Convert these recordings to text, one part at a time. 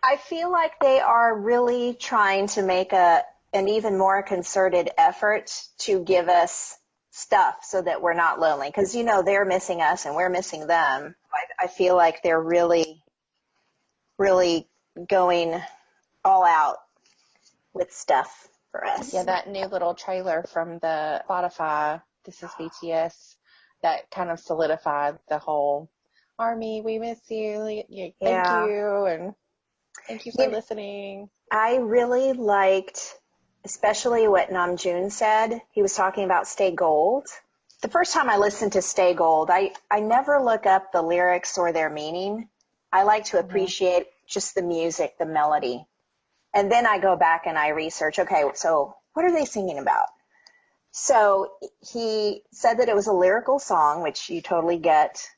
I feel like they are really trying to make an even more concerted effort to give us stuff so that we're not lonely. Because, they're missing us and we're missing them. I feel like they're really, really going all out with stuff for us. Yeah, that new little trailer from the Spotify, This Is BTS, that kind of solidified the whole Army, we miss you. Thank you. And thank you for listening. I really liked, especially what Namjoon said. He was talking about Stay Gold. The first time I listened to Stay Gold, I never look up the lyrics or their meaning. I like to appreciate just the music, the melody. And then I go back and I research, okay, so what are they singing about? So he said that it was a lyrical song, which you totally get,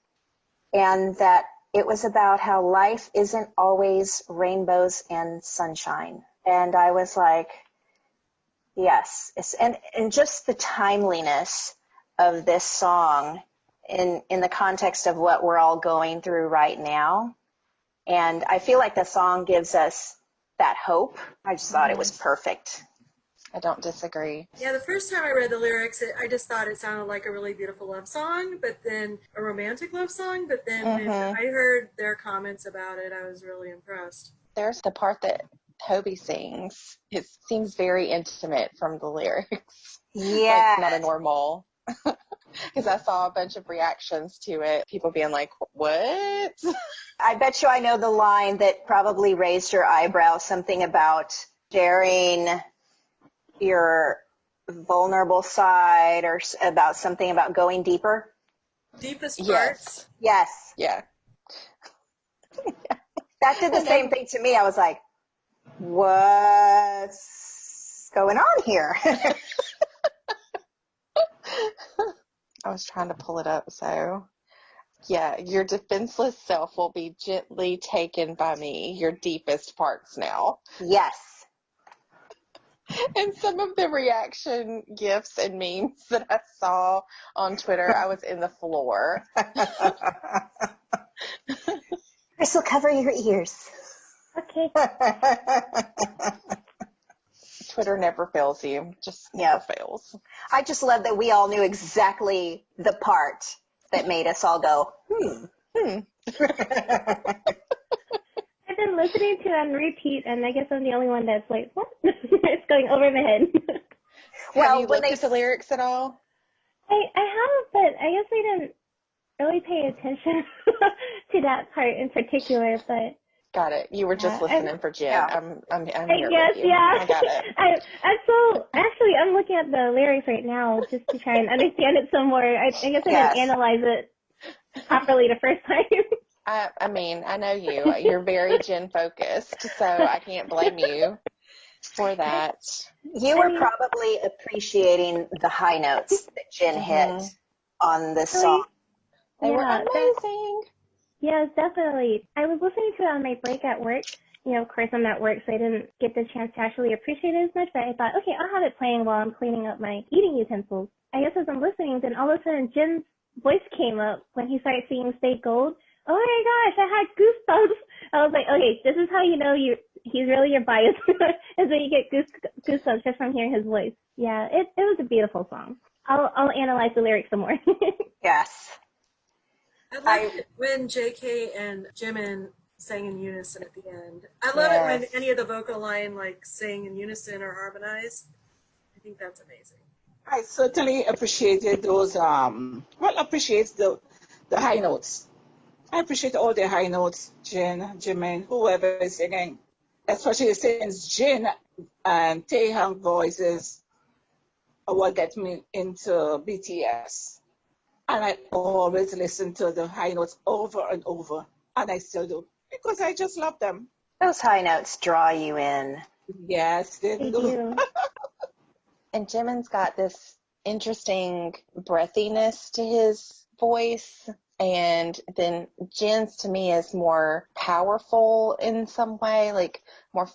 and that it was about how life isn't always rainbows and sunshine. And I was like, yes. And just the timeliness of this song in the context of what we're all going through right now. And I feel like the song gives us that hope. I just thought it was perfect. I don't disagree. Yeah, the first time I read the lyrics, I just thought it sounded like a really beautiful love song, but then a romantic love song. But then when I heard their comments about it, I was really impressed. There's the part that Toby sings. It seems very intimate from the lyrics. Yeah. Like, not a normal. Because I saw a bunch of reactions to it. People being like, what? I bet you I know the line that probably raised your eyebrow, something about sharing your vulnerable side or about something about going deeper. Deepest part? Yes. Yes. Yeah. That did the same thing to me. I was like, what's going on here? I was trying to pull it up, so yeah, your defenseless self will be gently taken by me, your deepest parts now. Yes. And some of the reaction gifs and memes that I saw on Twitter, I was in the floor. Crystal, cover your ears. Okay. Twitter never fails you. Just never fails. I just love that we all knew exactly the part that made us all go, I've been listening to it on repeat, and I guess I'm the only one that's like, what? It's going over my head. Well, have you looked at the lyrics at all? I have, but I guess I didn't really pay attention to that part in particular, but... Got it. You were just listening for Jen. Yeah. I'm here yes, with you. yeah. I got it. I'm looking at the lyrics right now just to try and understand it some more. I guess I didn't analyze it properly the first time. I mean, I know you. You're very Jen focused, so I can't blame you for that. You were probably appreciating the high notes that Jen hit on this song. They were amazing. Yes, definitely. I was listening to it on my break at work. Of course, I'm at work, so I didn't get the chance to actually appreciate it as much, but I thought, okay, I'll have it playing while I'm cleaning up my eating utensils. I guess as I'm listening, then all of a sudden, Jen's voice came up when he started singing Stay Gold. Oh my gosh, I had goosebumps. I was like, okay, this is how you know he's really your bias, is when you get goosebumps just from hearing his voice. Yeah, it was a beautiful song. I'll analyze the lyrics some more. Yes. I like it when JK and Jimin sang in unison at the end. I love it when any of the vocal line sing in unison or harmonize. I think that's amazing. I certainly appreciated those. Appreciate the high notes. I appreciate all the high notes, Jin, Jimin, whoever is singing, especially since Jin and Taehyung voices are what get me into BTS. And I always listen to the high notes over and over, and I still do, because I just love them. Those high notes draw you in. Yes, they do. And Jimin's got this interesting breathiness to his voice, and then Jin's to me is more powerful in some way, like more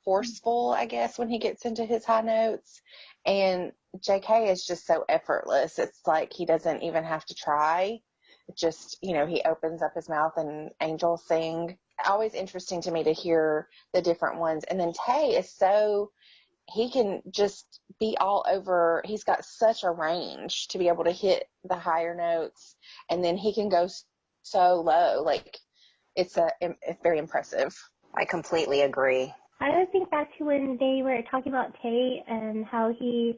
forceful, I guess, when he gets into his high notes. And JK is just so effortless. It's like he doesn't even have to try. Just, he opens up his mouth and angels sing. always interesting to me to hear the different ones. And then Tay is he can just be all over. He's got such a range to be able to hit the higher notes, and then he can go so low. Like, it's very impressive. I completely agree. I always think back to when they were talking about Tay and how he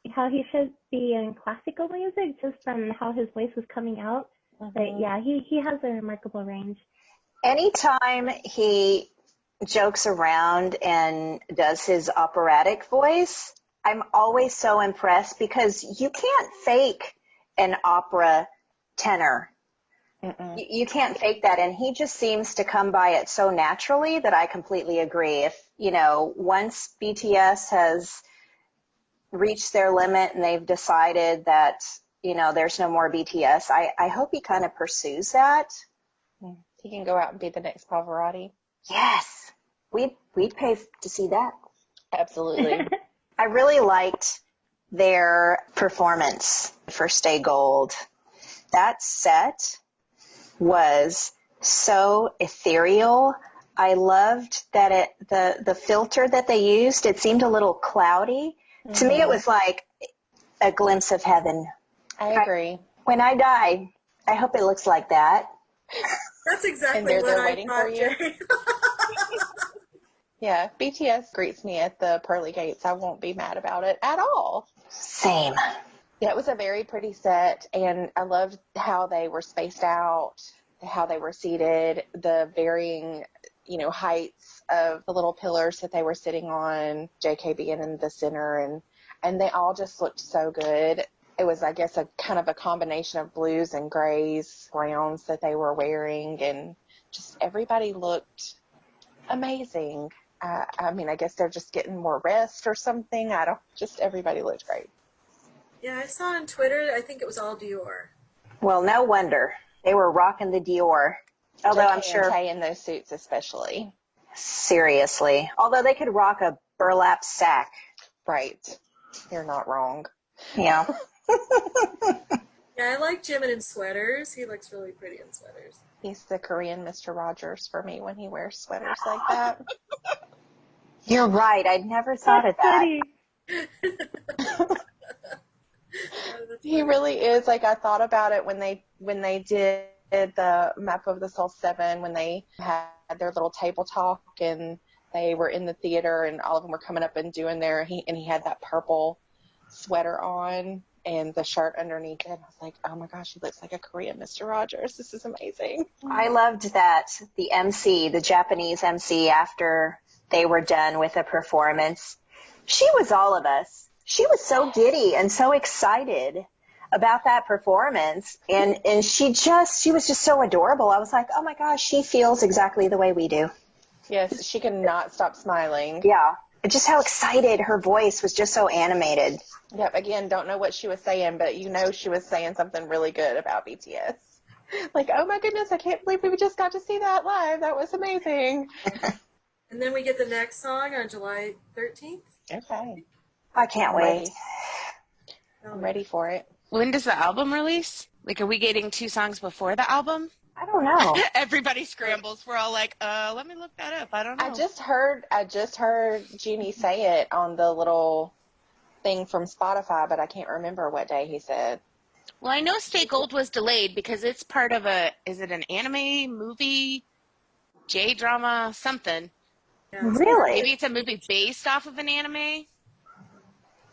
should be in classical music just from how his voice was coming out. But yeah, he has a remarkable range. Anytime he jokes around and does his operatic voice, I'm always so impressed because you can't fake an opera tenor. You can't fake that, and he just seems to come by it so naturally that I completely agree. If, once BTS has reached their limit and they've decided that, there's no more BTS, I hope he kind of pursues that. He can go out and be the next Pavarotti. Yes. We'd pay to see that. Absolutely. I really liked their performance for Stay Gold. That set was so ethereal. I loved that the filter that they used, it seemed a little cloudy. To me, it was like a glimpse of heaven. I agree. When I die, I hope it looks like that. That's exactly and they're what I waiting thought, for you. Jay. Yeah, BTS greets me at the pearly gates. I won't be mad about it at all. Same. Yeah, it was a very pretty set, and I loved how they were spaced out, how they were seated, the varying, heights of the little pillars that they were sitting on, JK being in the center, and they all just looked so good. It was, I guess, a kind of a combination of blues and grays, browns that they were wearing, and just everybody looked amazing. I guess they're just getting more rest or something. Everybody looked great. Yeah, I saw on Twitter, I think it was all Dior. Well, no wonder. They were rocking the Dior. Although I'm sure. Tay in those suits especially. Seriously. Although they could rock a burlap sack. Right. You're not wrong. Yeah. Yeah, I like Jimin in sweaters. He looks really pretty in sweaters. He's the Korean Mr. Rogers for me when he wears sweaters like that. You're right. I'd never thought of that. He really is. Like, I thought about it when they did the Map of the Soul 7, when they had their little table talk and they were in the theater and all of them were coming up and doing he had that purple sweater on and the shirt underneath it. I was like, oh my gosh, he looks like a Korean Mr. Rogers. This is amazing. I loved that the Japanese MC, after they were done with the performance, she was all of us. She was so giddy and so excited about that performance, and she was just so adorable. I was like, oh my gosh, she feels exactly the way we do. Yes, she could not stop smiling. Yeah, just how excited her voice was, just so animated. Yep, again, don't know what she was saying, but she was saying something really good about BTS. Like, oh my goodness, I can't believe we just got to see that live. That was amazing. And then we get the next song on July 13th. Okay. I can't wait. I'm ready for it. When does the album release? Like, are we getting 2 songs before the album? I don't know. Everybody scrambles. We're all like, let me look that up. I don't know. I just heard Jeannie say it on the little thing from Spotify, but I can't remember what day he said. Well, I know Stay Gold was delayed because it's part of is it an anime, movie, J-drama, something? Yeah, Really? Maybe it's a movie based off of an anime.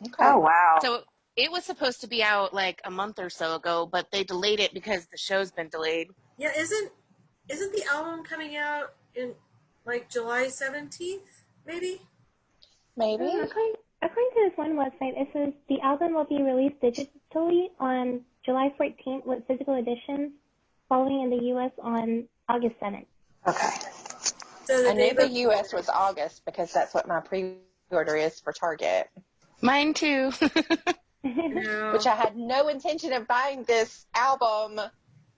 Okay. Oh, wow. So it was supposed to be out like a month or so ago, but they delayed it because the show's been delayed. Yeah, isn't the album coming out in like July 17th, maybe? Maybe. According to this one website, it says the album will be released digitally on July 14th with physical editions, following in the U.S. on August 7th. Okay. So I knew the U.S. was August because that's what my pre-order is for Target. Mine too. No. Which I had no intention of buying this album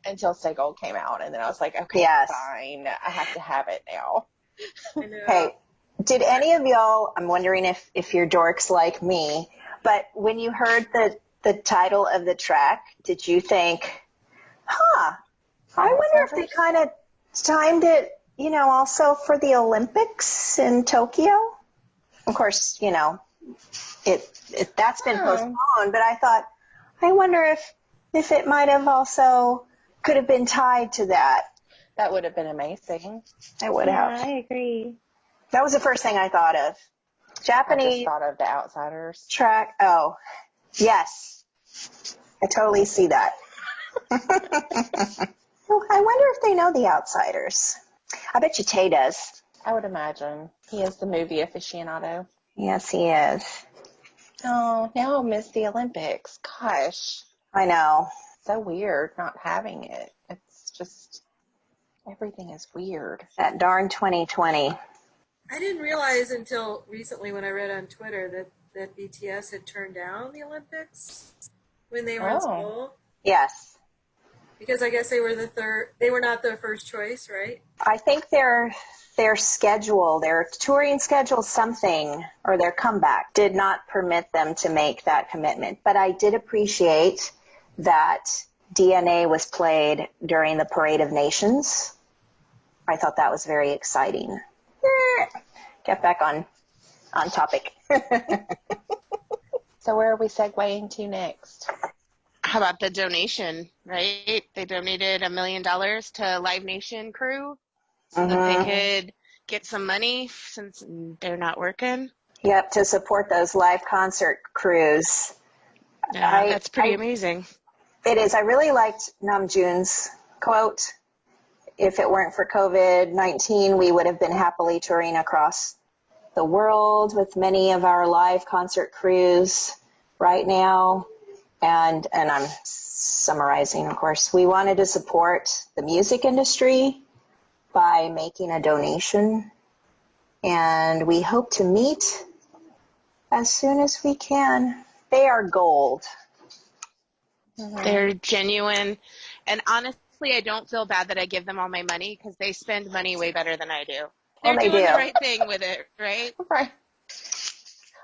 until Stay Gold came out. And then I was like, okay, Yes. fine. I have to have it now. I know. Hey, did any of y'all, I'm wondering if you're dorks like me, but when you heard the title of the track, did you think, I wonder if they kind of timed it, also for the Olympics in Tokyo. Of course, that's been postponed, but I thought, I wonder if it might have also could have been tied to that. That would have been amazing. It would Yeah, have. I agree. That was the first thing I thought of. Japanese I just thought of The Outsiders. track. Oh, yes. I totally see that. Well, I wonder if they know The Outsiders. I bet you Tay does. I would imagine. He is the movie aficionado. Yes, he is. Oh, now I'll miss the Olympics. Gosh. I know. So weird not having it. It's just, everything is weird. That darn 2020. I didn't realize until recently when I read on Twitter that BTS had turned down the Olympics when they were in Seoul. Yes. Because I guess they were not the first choice, right? I think their schedule, their touring schedule, something, or their comeback did not permit them to make that commitment. But I did appreciate that DNA was played during the Parade of Nations. I thought that was very exciting. Get back on topic. So where are we segueing to next? How about the donation, right? They donated $1 million to Live Nation crew so that they could get some money since they're not working. Yep, to support those live concert crews. Yeah, that's pretty amazing. It is. I really liked Namjoon's quote. If it weren't for COVID-19, we would have been happily touring across the world with many of our live concert crews right now. And I'm summarizing, of course. We wanted to support the music industry by making a donation. And we hope to meet as soon as we can. They are gold. They're genuine. And honestly, I don't feel bad that I give them all my money because they spend money way better than I do. They're doing the right thing with it, right?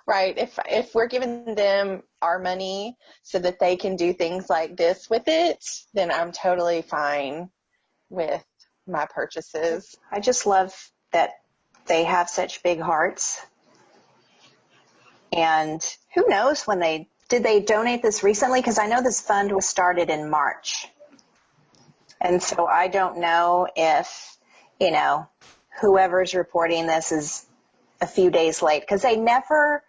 Right. If we're giving them our money so that they can do things like this with it, then I'm totally fine with my purchases. I just love that they have such big hearts. And who knows did they donate this recently? Because I know this fund was started in March. And so I don't know if, whoever's reporting this is a few days late, because they never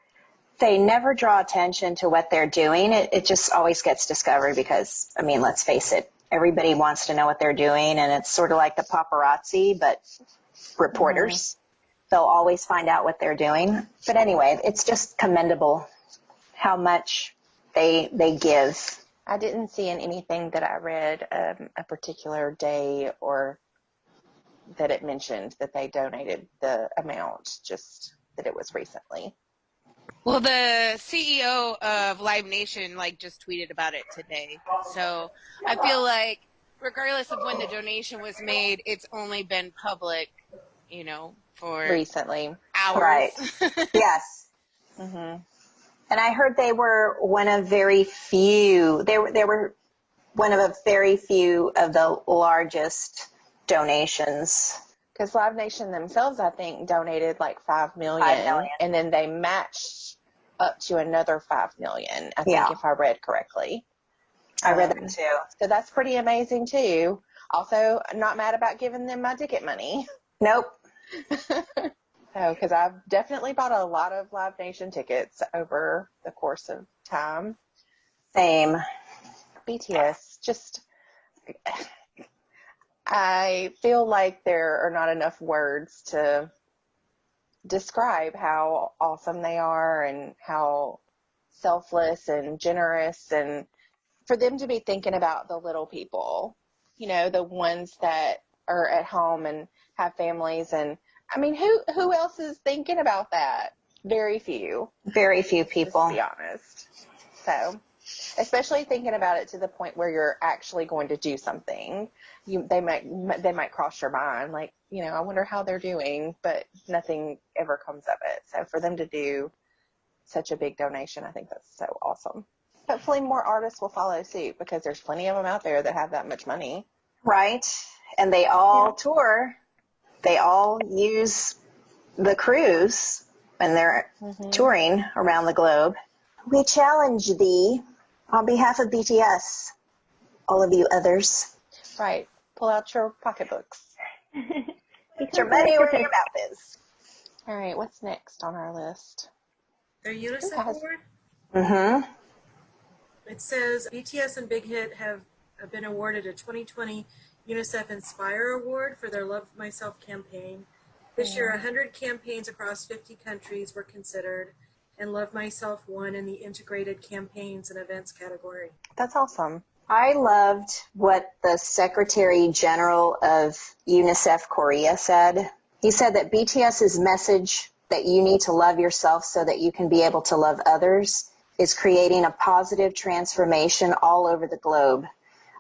draw attention to what they're doing. It just always gets discovered because, let's face it, everybody wants to know what they're doing, and it's sort of like the paparazzi, but reporters. They'll always find out what they're doing. But anyway, it's just commendable how much they give. I didn't see in anything that I read a particular day or that it mentioned that they donated the amount, just that it was recently. Well, the CEO of Live Nation just tweeted about it today. So I feel like regardless of when the donation was made, it's only been public, for recently hours. Right. Yes. Mm-hmm. And I heard they were one of very few. They were one of a very few of the largest donations. Because Live Nation themselves, I think, donated like $5 million. $5 million. And then they matched up to another $5 million, I think, if I read correctly. I read that too. So that's pretty amazing too. Also, not mad about giving them my ticket money. Nope. Because I've definitely bought a lot of Live Nation tickets over the course of time. Same. BTS, just, I feel like there are not enough words to describe how awesome they are and how selfless and generous, and for them to be thinking about the little people, the ones that are at home and have families. And who else is thinking about that? Very few. Very few people. To be honest. So, especially thinking about it to the point where you're actually going to do something, they might cross your mind, I wonder how they're doing, but nothing ever comes of it. So for them to do such a big donation, I think that's so awesome. Hopefully more artists will follow suit, because there's plenty of them out there that have that much money. Right. And they all tour. They all use the cruise when they're touring around the globe. We challenge thee on behalf of BTS, all of you others. Right. Pull out your pocketbooks. Put your money where your mouth is. All right, what's next on our list? Their UNICEF award? Mm-hmm. It says BTS and Big Hit have been awarded a 2020 UNICEF Inspire Award for their Love Myself campaign. This year, 100 campaigns across 50 countries were considered, and Love Myself won in the Integrated Campaigns and Events category. That's awesome. I loved what the Secretary General of UNICEF Korea said. He said that BTS's message that you need to love yourself so that you can be able to love others is creating a positive transformation all over the globe.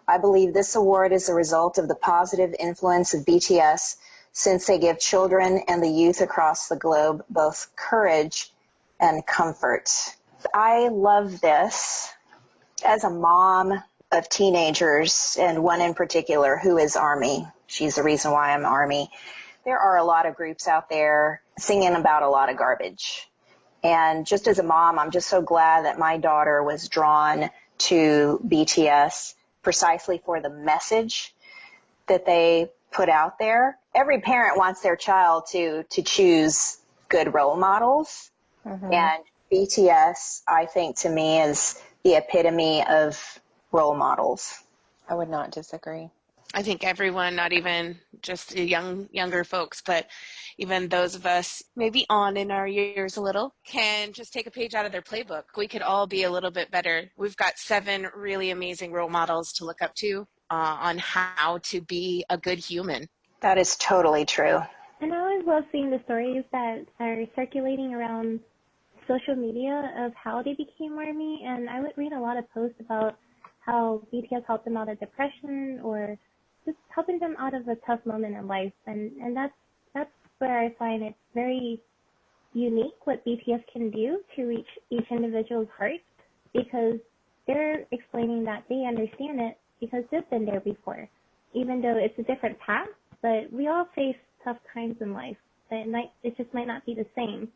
I believe this award is a result of the positive influence of BTS since they give children and the youth across the globe both courage and comfort. I love this. As a mom of teenagers, and one in particular who is Army, she's the reason why I'm Army, there are a lot of groups out there singing about a lot of garbage. And just as a mom, I'm just so glad that my daughter was drawn to BTS precisely for the message that they put out there. Every parent wants their child to choose good role models. And BTS, I think, to me, is the epitome of role models. I would not disagree. I think everyone, not even just younger folks, but even those of us maybe on in our years a little, can just take a page out of their playbook. We could all be a little bit better. We've got 7 really amazing role models to look up to on how to be a good human. That is totally true. And I always love seeing the stories that are circulating around social media of how they became Army. And I would read a lot of posts about how BTS helped them out of depression or just helping them out of a tough moment in life. And that's where I find it very unique what BTS can do to reach each individual's heart, because they're explaining that they understand it because they've been there before. Even though it's a different path, but we all face tough times in life. It just might not be the same.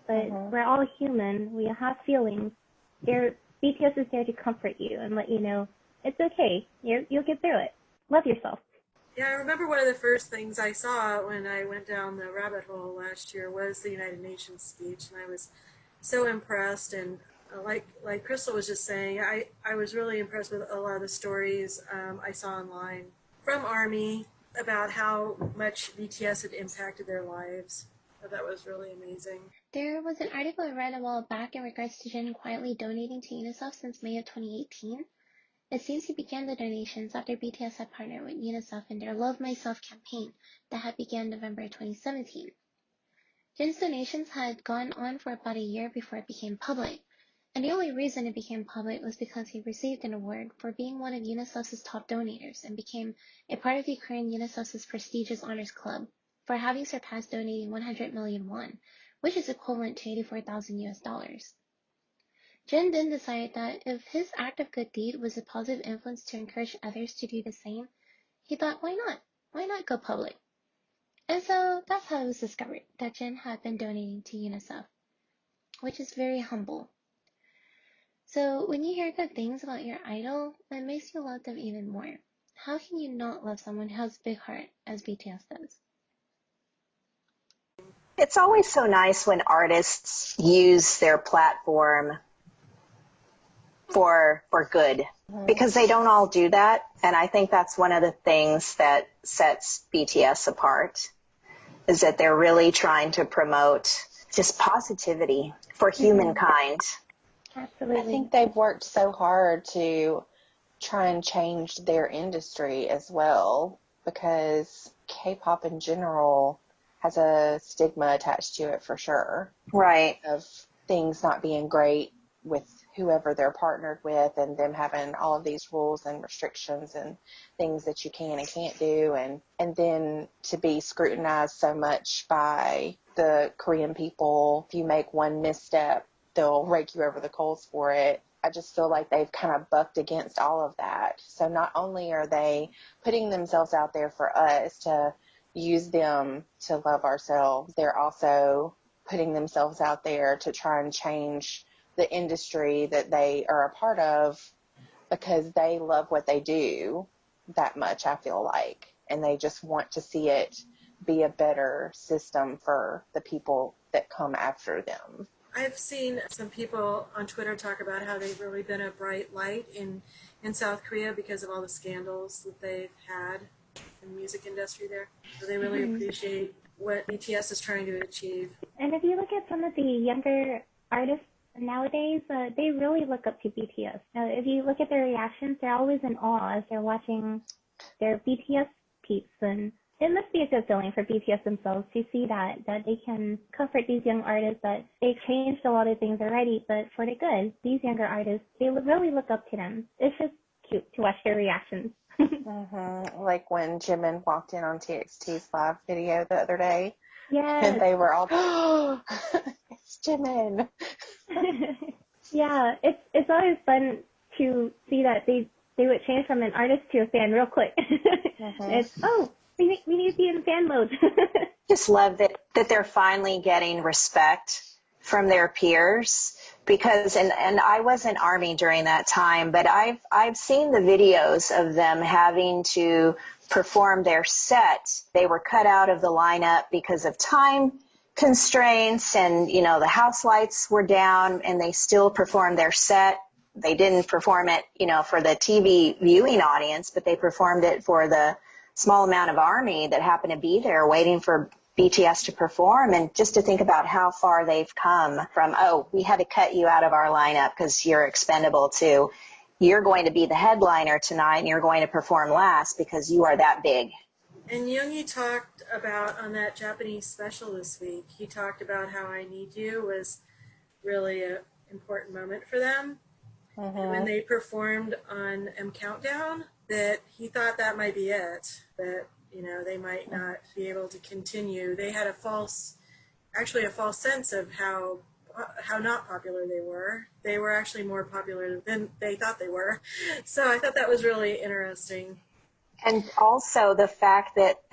But we're all human. We have feelings. BTS is there to comfort you and let you know it's okay. You'll get through it. Love yourself. Yeah, I remember one of the first things I saw when I went down the rabbit hole last year was the United Nations speech, and I was so impressed. And like Crystal was just saying, I was really impressed with a lot of the stories I saw online from Army about how much BTS had impacted their lives. So that was really amazing. There was an article I read a while back in regards to Jin quietly donating to UNICEF since May of 2018. It seems he began the donations after BTS had partnered with UNICEF in their Love Myself campaign that had begun November 2017. Jin's donations had gone on for about a year before it became public, and the only reason it became public was because he received an award for being one of UNICEF's top donators and became a part of the Korean UNICEF's prestigious Honors Club for having surpassed donating 100 million won, which is equivalent to $84,000 US. Jin then decided that if his act of good deed was a positive influence to encourage others to do the same, he thought, why not? Why not go public? And so that's how it was discovered that Jin had been donating to UNICEF, which is very humble. So when you hear good things about your idol, it makes you love them even more. How can you not love someone who has a big heart, as BTS does? It's always so nice when artists use their platform for good, because they don't all do that. And I think that's one of the things that sets BTS apart, is that they're really trying to promote just positivity for humankind. Absolutely. I think they've worked so hard to try and change their industry as well, because K-pop in general has a stigma attached to it for sure. Right. Of things not being great with whoever they're partnered with, and them having all of these rules and restrictions and things that you can and can't do, and then to be scrutinized so much by the Korean people. If you make one misstep, they'll rake you over the coals for it. I just feel like they've kind of bucked against all of that. So not only are they putting themselves out there for us to use them to love ourselves, they're also putting themselves out there to try and change the industry that they are a part of because they love what they do that much, I feel like. And they just want to see it be a better system for the people that come after them. I've seen some people on Twitter talk about how they've really been a bright light in South Korea because of all the scandals that they've had in the music industry there. So they really appreciate what BTS is trying to achieve. And if you look at some of the younger artists nowadays, they really look up to BTS. If you look at their reactions, they're always in awe as they're watching their BTS peeps, and it must be a good feeling for BTS themselves to see that they can comfort these young artists, that they've changed a lot of things already, but for the good. These younger artists, they really look up to them. It's just cute to watch their reactions. Like when Jimin walked in on TXT's live video the other day. Yes. And they were all, oh, it's Jimin. Yeah, it's always fun to see that they would change from an artist to a fan real quick. It's, we need to be in fan mode. Just love that they're finally getting respect from their peers, because and I was in Army during that time, but I've seen the videos of them having to perform their set. They were cut out of the lineup because of time constraints, and the house lights were down, and they still performed their set. They didn't perform it for the TV viewing audience, but they performed it for the small amount of Army that happened to be there waiting for BTS to perform. And just to think about how far they've come from, we had to cut you out of our lineup because you're expendable, to you're going to be the headliner tonight and you're going to perform last because you are that big. And Yoongi talked about on that Japanese special this week, he talked about how I Need You was really an important moment for them. And when they performed on M Countdown, that he thought that might be it, that they might not be able to continue. They had a false sense of how not popular they were. They were actually more popular than they thought they were. So I thought that was really interesting. And also the fact that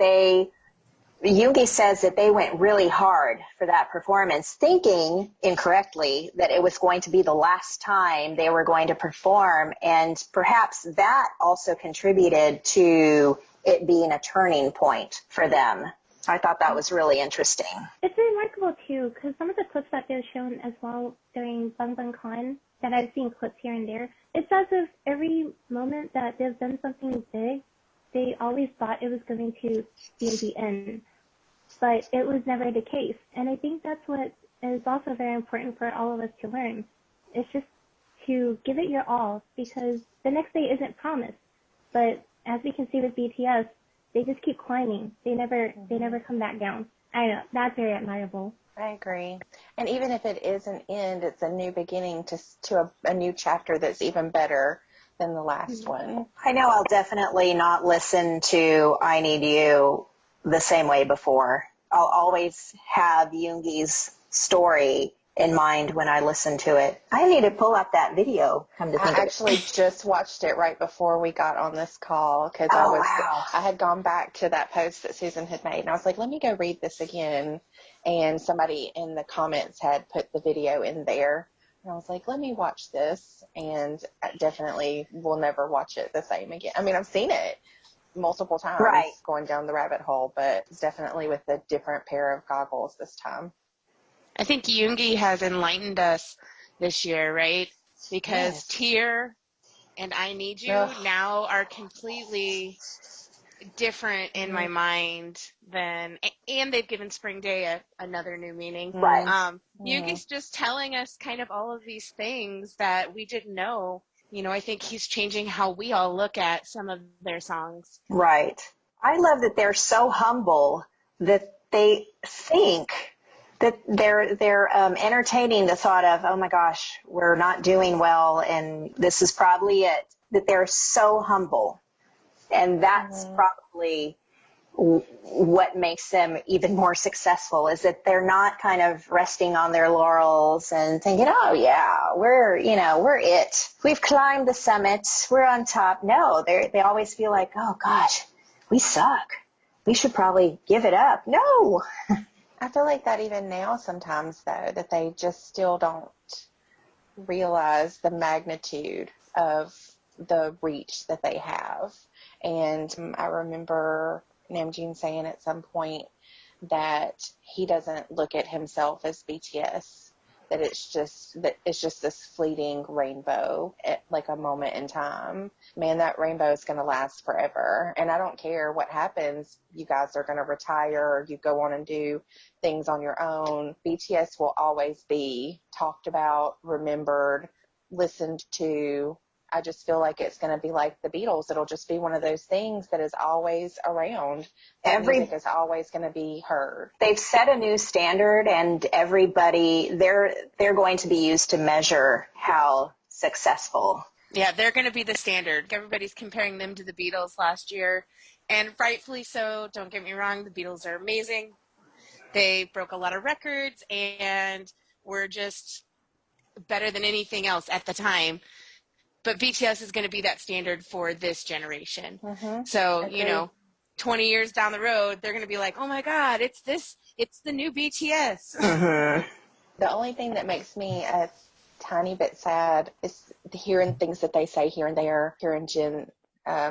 Yoongi says that they went really hard for that performance, thinking incorrectly that it was going to be the last time they were going to perform, and perhaps that also contributed to it being a turning point for them. I thought that was really interesting. It's remarkable, too, because some of the clips that they've shown as well during Bang Bang Con, that I've seen clips here and there, it's as if every moment that they've done something big, they always thought it was going to be the end. But it was never the case. And I think that's what is also very important for all of us to learn. It's just to give it your all, because the next day isn't promised. But as we can see with BTS, they just keep climbing. They never come back down. I know, that's very admirable. I agree. And even if it is an end, it's a new beginning to a new chapter that's even better than the last one. I know I'll definitely not listen to I Need You the same way before. I'll always have Yoongi's story in mind when I listen to it. I need to pull up that video. I actually just watched it right before we got on this call, because I had gone back to that post that Susan had made, and I was like, let me go read this again. And somebody in the comments had put the video in there, and I was like, let me watch this, and I definitely will never watch it the same again. I mean, I've seen it multiple times, going down the rabbit hole, but definitely with a different pair of goggles this time. I think Yoongi has enlightened us this year, right? Because Yes. Tear and I Need You now are completely different in my mind than, and they've given Spring Day another new meaning. Right. Yoongi's just telling us kind of all of these things that we didn't know. I think he's changing how we all look at some of their songs. Right. I love that they're so humble that they think that they're entertaining the thought of, oh my gosh, we're not doing well and this is probably it. That they're so humble. And that's probably what makes them even more successful, is that they're not kind of resting on their laurels and thinking, oh yeah, we're it. We've climbed the summit. We're on top. No, they always feel like, oh gosh, we suck. we should probably give it up. No. I feel like that even now sometimes, though, that they just still don't realize the magnitude of the reach that they have. And I remember Namjoon saying at some point that he doesn't look at himself as BTS, that it's just this fleeting rainbow at like a moment in time. Man, that rainbow is going to last forever. And I don't care what happens. You guys are going to retire, or you go on and do things on your own. BTS will always be talked about, remembered, listened to. I just feel like it's going to be like the Beatles. It'll just be one of those things that is always around. Music is always going to be heard. They've set a new standard, and everybody, they're going to be used to measure how successful. Yeah, they're going to be the standard. Everybody's comparing them to the Beatles last year, and rightfully so. Don't get me wrong, the Beatles are amazing. They broke a lot of records and were just better than anything else at the time. But BTS is going to be that standard for this generation. Mm-hmm. So, 20 years down the road, they're going to be like, oh my God, it's the new BTS. Mm-hmm. The only thing that makes me a tiny bit sad is hearing things that they say here and there, hearing Jin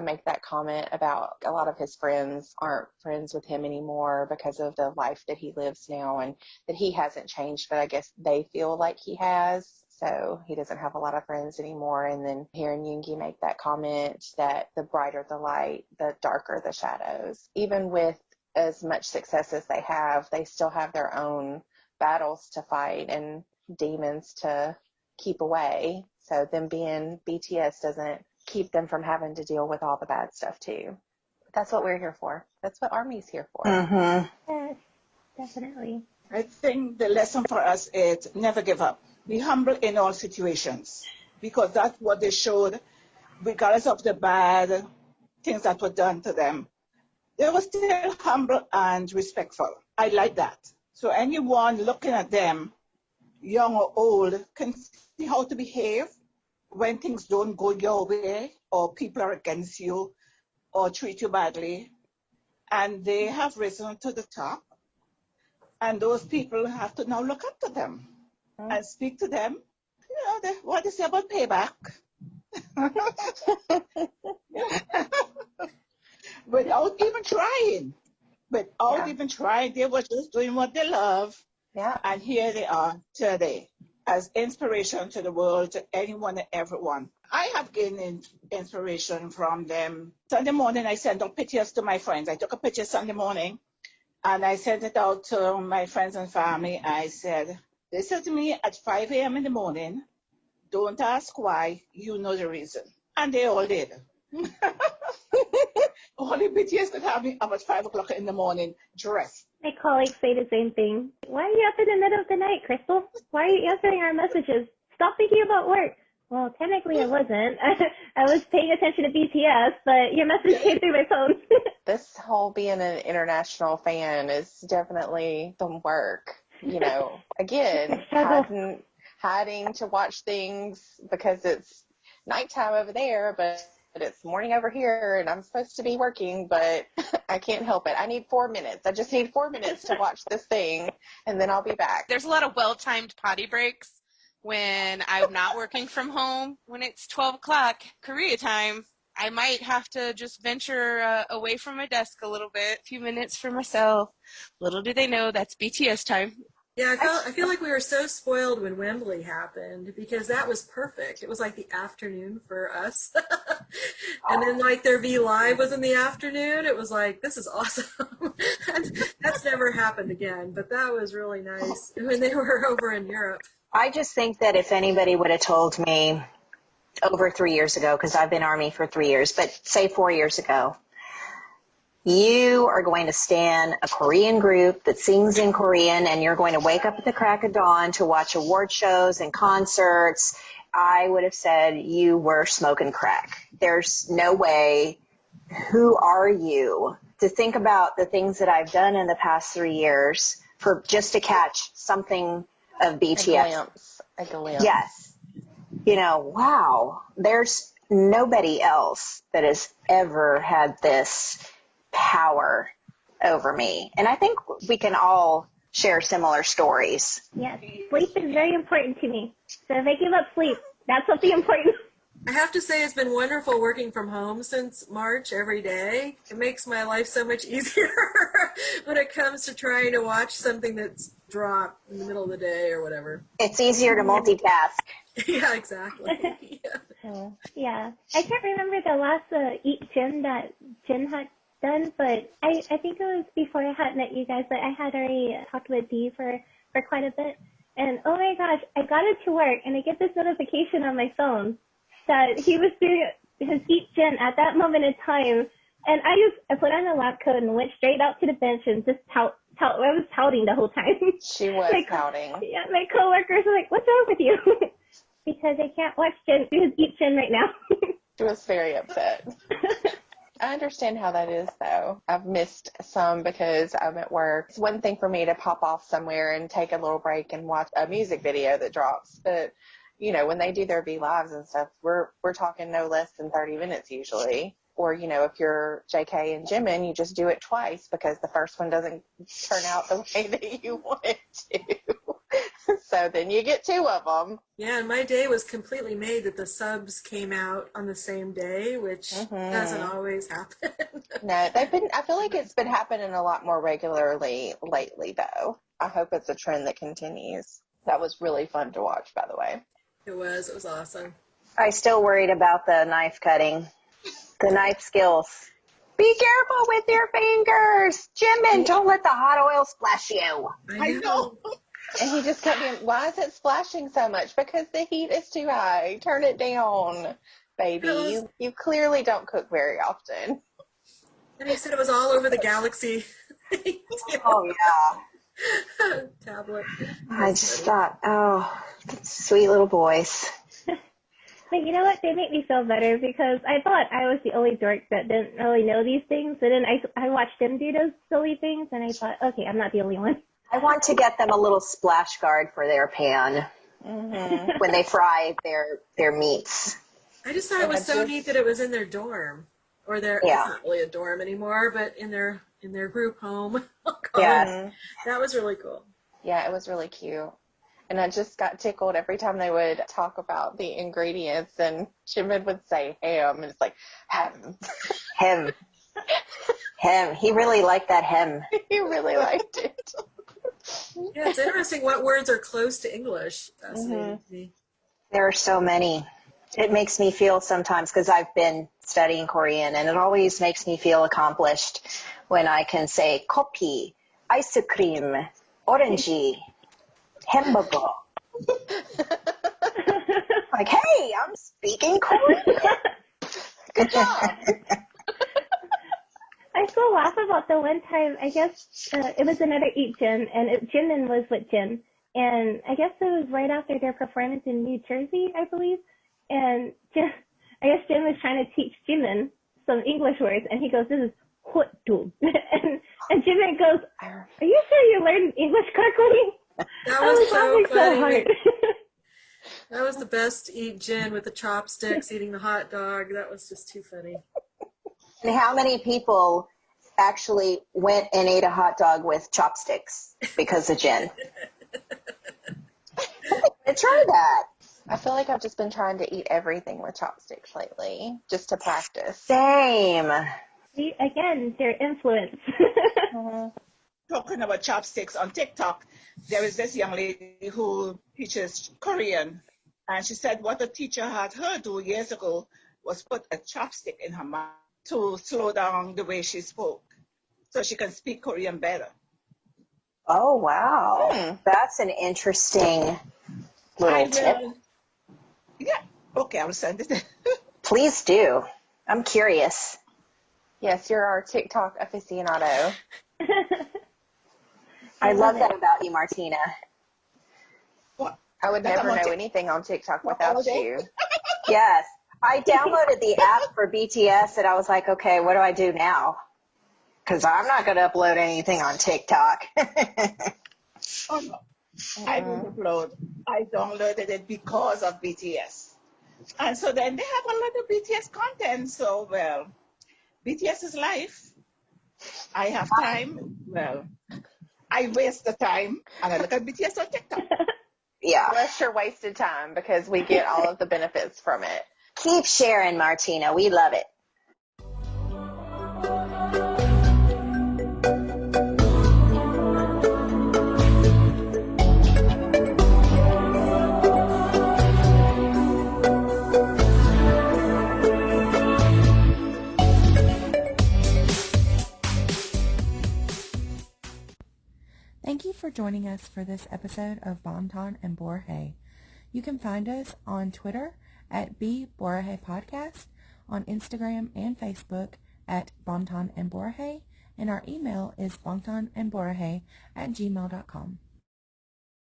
make that comment about a lot of his friends aren't friends with him anymore because of the life that he lives now, and that he hasn't changed, but I guess they feel like he has. So he doesn't have a lot of friends anymore. And then hearing Yoongi make that comment that the brighter the light, the darker the shadows. Even with as much success as they have, they still have their own battles to fight and demons to keep away. So them being BTS doesn't keep them from having to deal with all the bad stuff too. But that's what we're here for. That's what ARMY's here for. Mm-hmm. Yes, definitely. I think the lesson for us is never give up. Be humble in all situations, because that's what they showed, regardless of the bad things that were done to them. They were still humble and respectful. I like that. So anyone looking at them, young or old, can see how to behave when things don't go your way, or people are against you, or treat you badly. And they have risen to the top. And those people have to now look up to them and speak to them. What they say about payback. Without even trying. Even trying, they were just doing what they love. Yeah. And here they are today as inspiration to the world, to anyone and everyone. I have gained inspiration from them. Sunday morning, I sent out pictures to my friends. I took a picture Sunday morning, and I sent it out to my friends and family. I said, they said to me at 5 a.m. in the morning, don't ask why, you know the reason. And they all did. Only BTS could have me up at 5 o'clock in the morning, dressed. My colleagues say the same thing. Why are you up in the middle of the night, Crystal? Why are you answering our messages? Stop thinking about work. Well, technically I wasn't. I was paying attention to BTS, but your message came through my phone. This whole being an international fan is definitely some work. Again, hiding to watch things because it's nighttime over there, but it's morning over here, and I'm supposed to be working, but I can't help it. I need 4 minutes. I just need 4 minutes to watch this thing, and then I'll be back. There's a lot of well-timed potty breaks when I'm not working from home. When it's 12 o'clock Korea time, I might have to just venture away from my desk a little bit, a few minutes for myself. Little do they know that's BTS time. Yeah, I feel like we were so spoiled when Wembley happened, because that was perfect. It was like the afternoon for us. And then like their V Live was in the afternoon. It was like, this is awesome. That's never happened again, but that was really nice when they were over in Europe. I just think that if anybody would have told me over 3 years ago, because I've been Army for 3 years, but say 4 years ago, you are going to stand a Korean group that sings in Korean, and you're going to wake up at the crack of dawn to watch award shows and concerts, I would have said you were smoking crack. There's no way. Who are you? To think about the things that I've done in the past 3 years for just to catch something of BTS. A glimpse. Yes. Wow. There's nobody else that has ever had this power over me. And I think we can all share similar stories. Yes, sleep is very important to me. So if I give up sleep, that's something important. I have to say it's been wonderful working from home since March every day. It makes my life so much easier when it comes to trying to watch something that's dropped in the middle of the day or whatever. It's easier to multitask. Yeah, exactly. Yeah. I can't remember the last Eat Jen that Jen had done, but I think it was before I had met you guys, but I had already talked with Dee for quite a bit. And oh my gosh, I got it to work and I get this notification on my phone that he was doing his Eat Jen at that moment in time. And I put on a lab coat and went straight out to the bench and just I was touting the whole time. She was pouting. Yeah, my coworkers were like, "What's wrong with you?" Because I can't watch Jen do his Eat Jen right now. She was very upset. I understand how that is, though. I've missed some because I'm at work. It's one thing for me to pop off somewhere and take a little break and watch a music video that drops. But, you know, when they do their V-Lives and stuff, we're talking no less than 30 minutes usually. Or, you know, if you're JK and Jimin, you just do it twice because the first one doesn't turn out the way that you want it to. So then you get two of them. Yeah, and my day was completely made that the subs came out on the same day, which doesn't always happen. No, I feel like it's been happening a lot more regularly lately, though. I hope it's a trend that continues. That was really fun to watch, by the way. It was awesome. I still worried about the knife cutting, the knife skills. Be careful with your fingers. Jimin, don't let the hot oil splash you. I know. And he just kept being, why is it splashing so much? Because the heat is too high. Turn it down, baby. You clearly don't cook very often. And he said it was all over the galaxy. Oh, yeah. Tablet. I just thought, oh, sweet little boys. But you know what? They make me feel better because I thought I was the only dork that didn't really know these things. And then I watched them do those silly things, and I thought, okay, I'm not the only one. I want to get them a little splash guard for their pan when they fry their meats. I just thought it was so neat that it was in their dorm, or it's not really a dorm anymore, but in their group home. Yeah, that was really cool. Yeah, it was really cute. And I just got tickled every time they would talk about the ingredients, and Jimin would say ham, and it's like, ham. Hem. He really liked that hem. He really liked it. Yeah, it's interesting what words are close to English. Fascinating to me. There are so many. It makes me feel sometimes, because I've been studying Korean, and it always makes me feel accomplished when I can say kopi, ice cream, orange, hamburger. Like, hey, I'm speaking Korean. Good job. I still laugh about the one time, I guess it was another Eat Jen, and Jimin was with Jen. And I guess it was right after their performance in New Jersey, I believe. And I guess Jen was trying to teach Jimin some English words, and he goes, this is hotdog. and Jimin goes, are you sure you learned English correctly? That was so funny. hard. That was the best Eat Jen with the chopsticks eating the hot dog. That was just too funny. And how many people actually went and ate a hot dog with chopsticks because of Jen? Try that. I feel like I've just been trying to eat everything with chopsticks lately, just to practice. Same. See, again, their influence. Talking about chopsticks on TikTok, there is this young lady who teaches Korean, and she said what the teacher had her do years ago was put a chopstick in her mouth to slow down the way she spoke so she can speak Korean better. Oh, wow. That's an interesting little tip. Yeah. Okay, I'll send it. Please do. I'm curious. Yes, you're our TikTok aficionado. I love that about you, Martina. What? I would never know anything on TikTok without you. Yes. I downloaded the app for BTS, and I was like, okay, what do I do now? Because I'm not going to upload anything on TikTok. Oh, no. I didn't upload. I downloaded it because of BTS. And so then they have a lot of BTS content. So, well, BTS is life. I have time. Well, I waste the time and I look at BTS on TikTok. Yeah. Bless your wasted time because we get all of the benefits from it. Keep sharing, Martina. We love it. Thank you for joining us for this episode of Bonton and Borahae. You can find us on Twitter at BBorahae Podcast, on Instagram and Facebook at Bonton and Borahae, and our email is bontonandborahae@gmail.com.